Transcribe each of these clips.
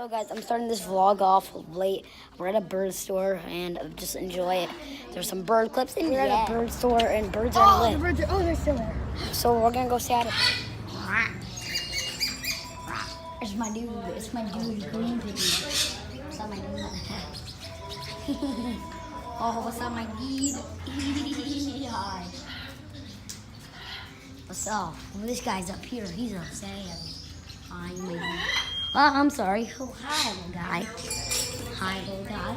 So guys, I'm starting this vlog off late. We're at a bird store and just enjoy it. There's some bird clips and we're at a bird store and birds are lit. They're still there. So we're gonna go say hi to. It's my dude. It's my dude, Green Piggy. What's up, my dude? Oh, what's up, my dude? Hi. What's up? Well, this guy's up here. He's upset. Hi, my dude. I'm sorry. Oh, hi, little guy. Hi, little guy.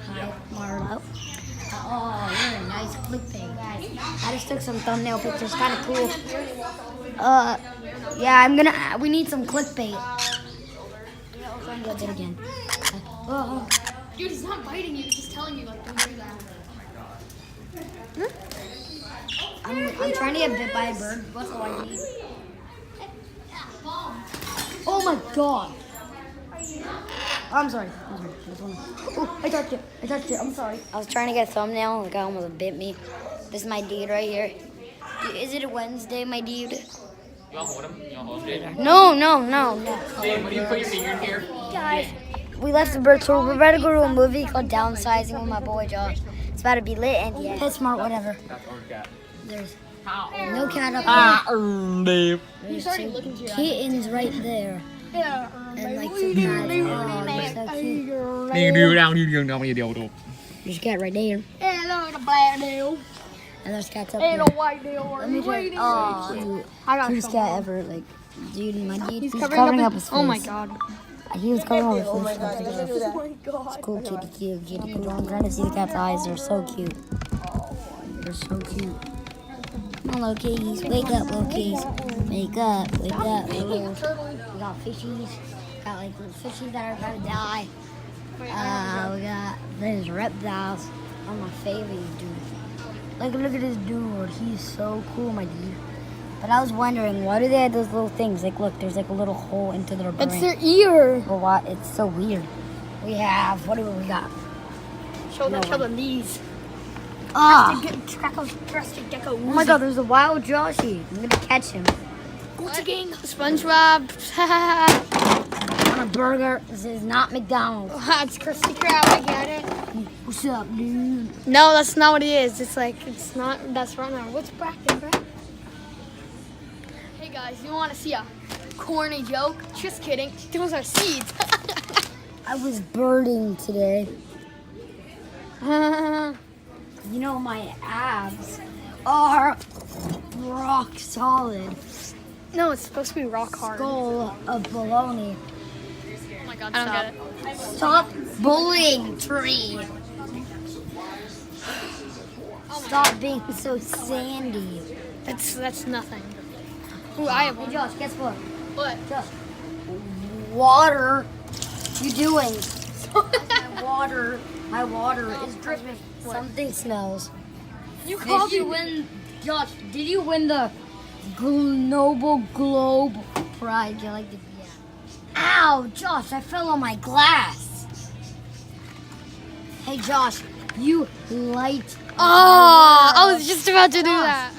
Hi, Marlo. Oh, you're a nice clickbait, guys. I just took some thumbnail pictures. Kind of cool. Yeah, we need some clickbait. I'm gonna do it again. Dude, he's not biting you. He's just telling you, like, don't do that. I'm trying to get bit by a bird. What's all I need? Oh my god. I'm sorry. Oh, I touched it. I'm sorry. I was trying to get a thumbnail and the guy almost bit me. This is my dude right here. Is it a Wednesday, my dude? You want to hold him? You want to hold him? No. Dave, when you put your finger in here? Guys, we left the bird store. We're about to go to a movie called Downsizing with my boy Josh. It's about to be lit and yeah. Pet Smart, whatever. That's our cat. There's no cat up there. Dave. There's some kittens right there. And like some cats. Oh, they're so cute. There's a cat right there. Hello, the black deal. And there's cats up And there. a white deal. Let me check. Oh, I got cutest cat ever. Like, dude, my dude. He's covering up his face. Oh my god. He was covering up his face. Oh my god. It's cool, kitty. Cool. I'm trying to see the cat's eyes. They're so cute. They're so cute. Hello, kitties. Wake up, little kitties. Wake up. We got fishies. Got like little fishies that are about to die. We got there's reptiles. Oh, my favorite dude. Like, look at this dude. He's so cool, my dude. But I was wondering, why do they have those little things? Like, look, there's like a little hole into their brain. It's their ear. But why? It's so weird. We have, what do we got? Show them these. Ah! Crested gecko. Oh my god, there's a wild Joshy. I'm gonna catch him. Gucci Gang. SpongeBob. On a burger. This is not McDonald's. It's Krusty Krab. I get it. What's up, dude? No, that's not what it is. It's like, it's not. That's right now. What's Bracken, bro? Hey guys, you want to see a corny joke? Just kidding. Those are seeds. I was birding today. You know, my abs are rock solid. No, it's supposed to be rock hard. Skull of baloney. Oh my god, I don't get it. Stop bullying, tree. Stop being so sandy. That's nothing. Ooh, I have Hey, one. Josh, guess what? What? Josh. Water. You doing? My water is dripping. Something smells. You Did called you me. win, Josh? Did you win the Noble Globe Prize? You like the? Yeah. Ow, Josh! I fell on my glass. Hey, Josh, you light. Oh, I was just about to do that.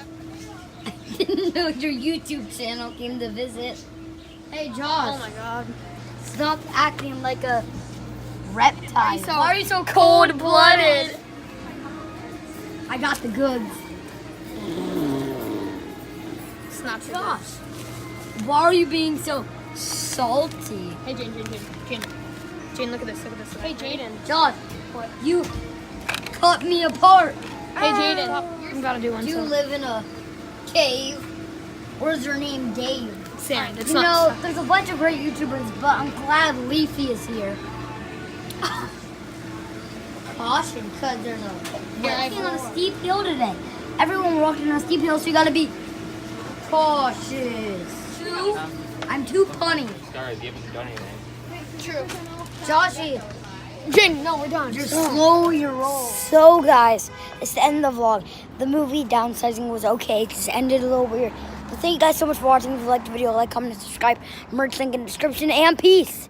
I didn't know your YouTube channel came to visit. Hey, Josh. Oh my god. Stop acting like a reptile. Why are you so cold-blooded? I got the goods. It's not too Josh, why are you being so salty? Hey, Jane, look at this. Hey, Jaden. Josh, What? you cut me apart. Hey, Jaden. I'm about to do one. Do you So. live in a cave? Where's your name, Dave? Sand. It's You not. know, there's a bunch of great YouTubers, but I'm glad Leafy is here. Caution, because there's a walking on a steep hill today. Everyone walking on a steep hill, so you gotta be cautious. I'm too punny. Sorry, you haven't done anything. True. Joshy, Jaden, no, we're done. just slow your roll. So guys, it's the end of the vlog. The movie Downsizing was okay. It just ended a little weird. But thank you guys so much for watching. If you liked the video, like, comment, and subscribe. Merch link in the description, and peace.